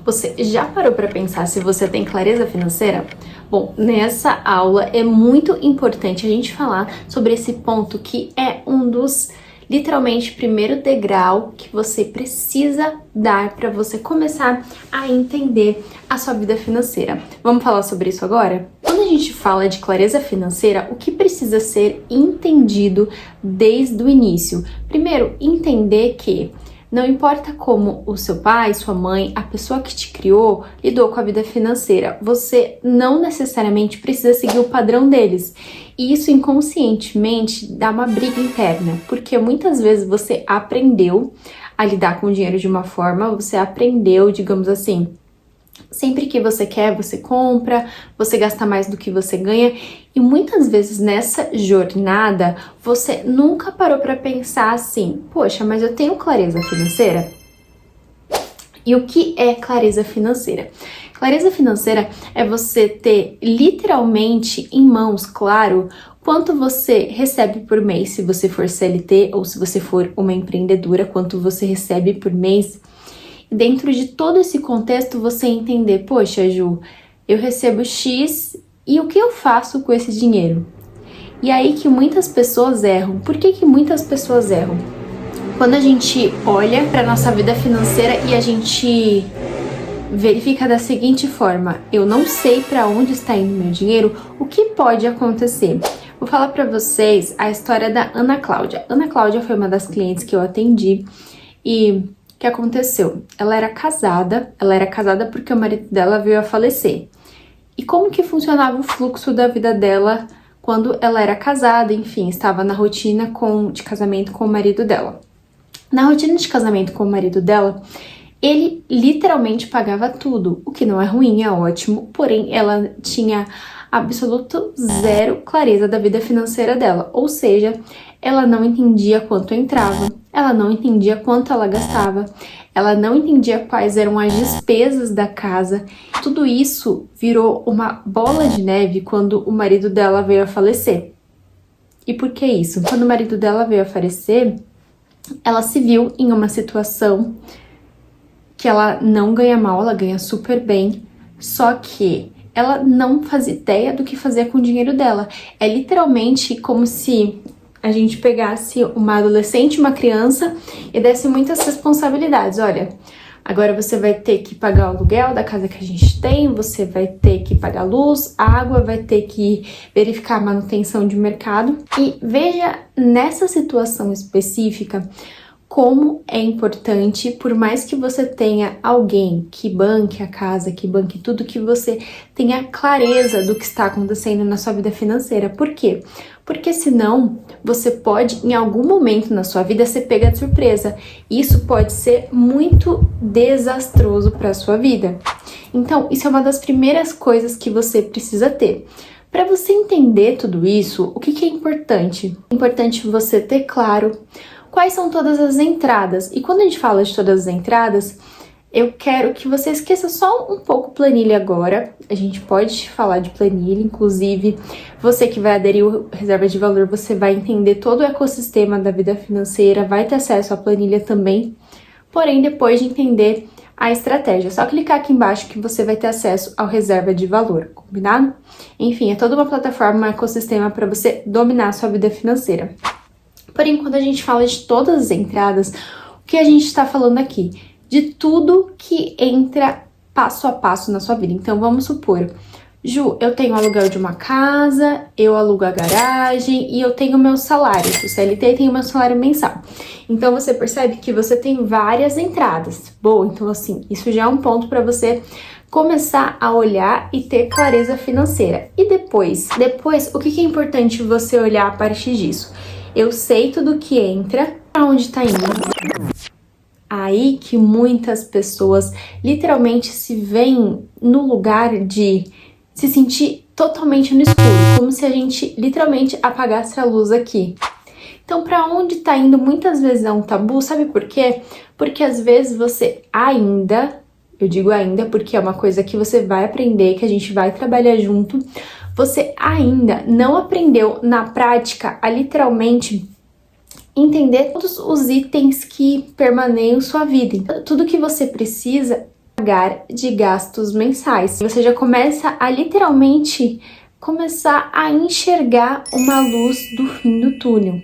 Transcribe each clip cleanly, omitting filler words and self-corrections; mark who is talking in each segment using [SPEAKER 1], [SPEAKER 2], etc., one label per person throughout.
[SPEAKER 1] Você já parou para pensar se você tem clareza financeira? Bom, nessa aula é muito importante a gente falar sobre esse ponto que é um dos, literalmente, primeiro degrau que você precisa dar para você começar a entender a sua vida financeira. Vamos falar sobre isso agora? Quando a gente fala de clareza financeira, o que precisa ser entendido desde o início? Primeiro, entender que não importa como o seu pai, sua mãe, a pessoa que te criou, lidou com a vida financeira, você não necessariamente precisa seguir o padrão deles. E isso inconscientemente dá uma briga interna, porque muitas vezes você aprendeu a lidar com o dinheiro de uma forma, você aprendeu, digamos assim, sempre que você quer, você compra, você gasta mais do que você ganha. E muitas vezes nessa jornada, você nunca parou para pensar assim, poxa, mas eu tenho clareza financeira? E o que é clareza financeira? Clareza financeira é você ter literalmente em mãos, claro, quanto você recebe por mês, se você for CLT ou se você for uma empreendedora, quanto você recebe por mês. Dentro de todo esse contexto, você entender, poxa, Ju, eu recebo X e o que eu faço com esse dinheiro? E aí que muitas pessoas erram. Por que muitas pessoas erram? Quando a gente olha para nossa vida financeira e a gente verifica da seguinte forma, eu não sei para onde está indo meu dinheiro, o que pode acontecer? Vou falar para vocês a história da Ana Cláudia. Ana Cláudia foi uma das clientes que eu atendi e o que aconteceu? Ela era casada porque o marido dela veio a falecer. E como que funcionava o fluxo da vida dela quando ela era casada, enfim, estava na rotina de casamento com o marido dela. Na rotina de casamento com o marido dela, ele literalmente pagava tudo, o que não é ruim, é ótimo, porém ela tinha absoluto zero clareza da vida financeira dela, ou seja, ela não entendia quanto entrava, ela não entendia quanto ela gastava, ela não entendia quais eram as despesas da casa. Tudo isso virou uma bola de neve quando o marido dela veio a falecer. E por que isso? Quando o marido dela veio a falecer, ela se viu em uma situação que ela não ganha mal, ela ganha super bem, só que ela não fazia ideia do que fazer com o dinheiro dela. É literalmente como se a gente pegasse uma adolescente, uma criança e desse muitas responsabilidades. Olha, agora você vai ter que pagar o aluguel da casa que a gente tem, você vai ter que pagar luz, água, vai ter que verificar a manutenção de mercado. E veja nessa situação específica como é importante, por mais que você tenha alguém que banque a casa, que banque tudo, que você tenha clareza do que está acontecendo na sua vida financeira. Por quê? Porque senão você pode, em algum momento na sua vida, ser pega de surpresa. Isso pode ser muito desastroso para a sua vida. Então, isso é uma das primeiras coisas que você precisa ter. Para você entender tudo isso, o que é importante? É importante você ter claro quais são todas as entradas. E quando a gente fala de todas as entradas, eu quero que você esqueça só um pouco planilha agora. A gente pode falar de planilha, inclusive você que vai aderir ao reserva de valor, você vai entender todo o ecossistema da vida financeira, vai ter acesso à planilha também. Porém, depois de entender a estratégia, é só clicar aqui embaixo que você vai ter acesso ao reserva de valor, combinado? Enfim, é toda uma plataforma, um ecossistema para você dominar a sua vida financeira. Porém, quando a gente fala de todas as entradas, o que a gente está falando aqui? De tudo que entra passo a passo na sua vida. Então, vamos supor, Ju, eu tenho aluguel de uma casa, eu alugo a garagem e eu tenho meu salário. O CLT tem o meu salário mensal. Então, você percebe que você tem várias entradas. Boa, então assim, isso já é um ponto para você começar a olhar e ter clareza financeira. E depois, o que é importante você olhar a partir disso? Eu sei tudo que entra, para onde tá indo. Aí que muitas pessoas literalmente se veem no lugar de se sentir totalmente no escuro, como se a gente literalmente apagasse a luz aqui. Então, para onde tá indo muitas vezes é um tabu, sabe por quê? Porque às vezes você ainda, eu digo ainda porque é uma coisa que você vai aprender, que a gente vai trabalhar junto, você ainda não aprendeu na prática a literalmente entender todos os itens que permaneiam em sua vida. Então, tudo que você precisa pagar de gastos mensais. Você já começa a literalmente começar a enxergar uma luz do fim do túnel.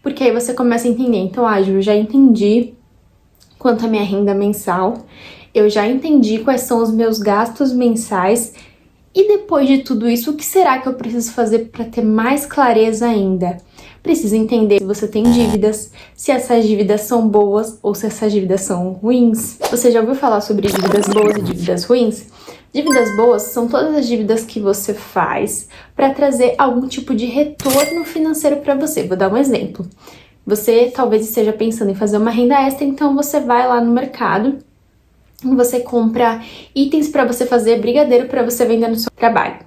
[SPEAKER 1] Porque aí você começa a entender, então, Ju, eu já entendi quanto a minha renda mensal, eu já entendi quais são os meus gastos mensais, e depois de tudo isso, o que será que eu preciso fazer para ter mais clareza ainda? Preciso entender se você tem dívidas, se essas dívidas são boas ou se essas dívidas são ruins. Você já ouviu falar sobre dívidas boas e dívidas ruins? Dívidas boas são todas as dívidas que você faz para trazer algum tipo de retorno financeiro para você. Vou dar um exemplo. Você talvez esteja pensando em fazer uma renda extra, então você vai lá no mercado, você compra itens para você fazer brigadeiro para você vender no seu trabalho.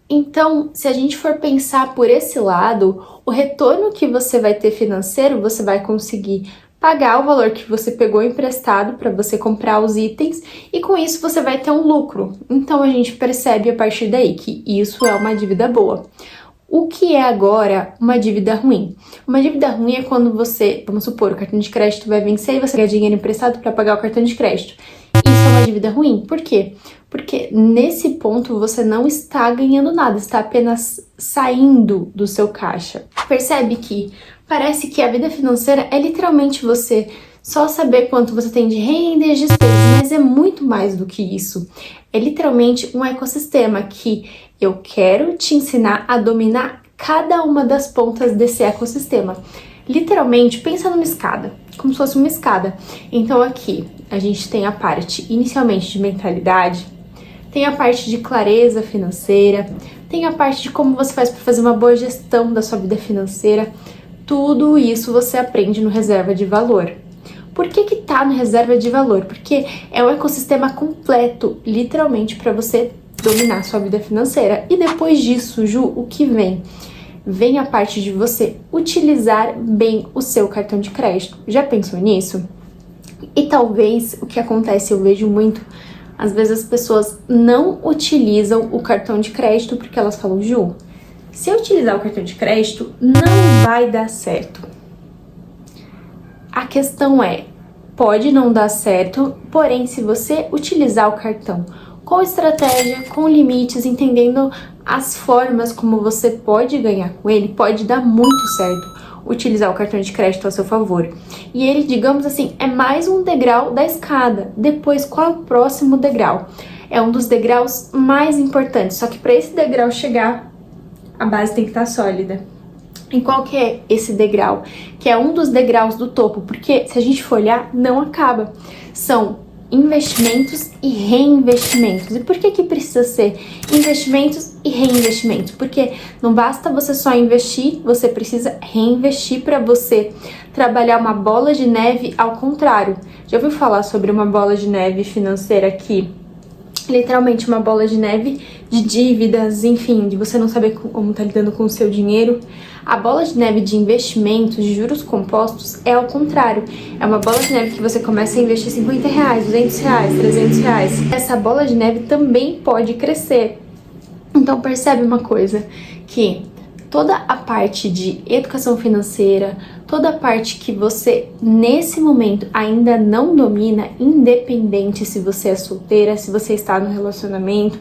[SPEAKER 1] Então, se a gente for pensar por esse lado, o retorno que você vai ter financeiro, você vai conseguir pagar o valor que você pegou emprestado para você comprar os itens e com isso você vai ter um lucro. Então a gente percebe a partir daí que isso é uma dívida boa. O que é agora uma dívida ruim? Uma dívida ruim é quando você, vamos supor, o cartão de crédito vai vencer e você ganha dinheiro emprestado para pagar o cartão de crédito. Isso é uma dívida ruim. Por quê? Porque nesse ponto você não está ganhando nada, está apenas saindo do seu caixa. Percebe que parece que a vida financeira é literalmente você só saber quanto você tem de renda e as despesas, mas é muito mais do que isso. É literalmente um ecossistema que eu quero te ensinar a dominar cada uma das pontas desse ecossistema. Literalmente, pensa numa escada, como se fosse uma escada. Então aqui a gente tem a parte inicialmente de mentalidade, tem a parte de clareza financeira, tem a parte de como você faz para fazer uma boa gestão da sua vida financeira. Tudo isso você aprende no Reserva de Valor. Por que tá no Reserva de Valor? Porque é um ecossistema completo, literalmente, para você dominar a sua vida financeira. E depois disso, Ju, o que vem? Vem a parte de você utilizar bem o seu cartão de crédito. Já pensou nisso? E talvez o que acontece, eu vejo muito, às vezes as pessoas não utilizam o cartão de crédito porque elas falam, Ju, se eu utilizar o cartão de crédito, não vai dar certo. A questão é, pode não dar certo, porém, se você utilizar o cartão com estratégia, com limites, entendendo as formas como você pode ganhar com ele, pode dar muito certo utilizar o cartão de crédito a seu favor. E ele, digamos assim, é mais um degrau da escada. Depois, qual é o próximo degrau? É um dos degraus mais importantes, só que para esse degrau chegar, a base tem que estar sólida. E qual que é esse degrau? Que é um dos degraus do topo, porque se a gente for olhar, não acaba. São investimentos e reinvestimentos. E por que precisa ser investimentos e reinvestimentos? Porque não basta você só investir, você precisa reinvestir para você trabalhar uma bola de neve ao contrário. Já ouviu falar sobre uma bola de neve financeira aqui? Literalmente uma bola de neve de dívidas, enfim, de você não saber como tá lidando com o seu dinheiro. A bola de neve de investimentos, de juros compostos, é ao contrário. É uma bola de neve que você começa a investir R$50, R$200, R$300. Essa bola de neve também pode crescer. Então percebe uma coisa, que toda a parte de educação financeira, toda a parte que você, nesse momento, ainda não domina, independente se você é solteira, se você está no relacionamento,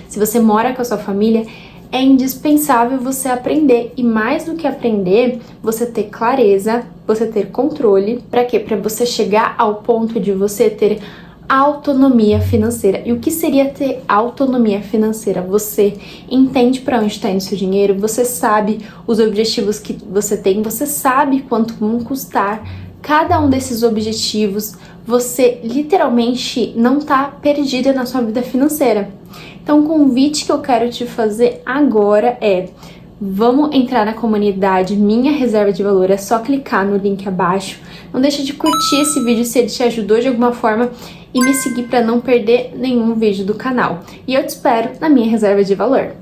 [SPEAKER 1] se você mora com a sua família, é indispensável você aprender. E mais do que aprender, você ter clareza, você ter controle. Para quê? Para você chegar ao ponto de você ter autonomia financeira. E o que seria ter autonomia financeira? Você entende para onde está indo seu dinheiro, você sabe os objetivos que você tem, você sabe quanto vão custar cada um desses objetivos, você literalmente não está perdida na sua vida financeira. Então o convite que eu quero te fazer agora é: vamos entrar na comunidade Minha Reserva de Valor, é só clicar no link abaixo. Não deixa de curtir esse vídeo se ele te ajudou de alguma forma e me seguir para não perder nenhum vídeo do canal. E eu te espero na Minha Reserva de Valor.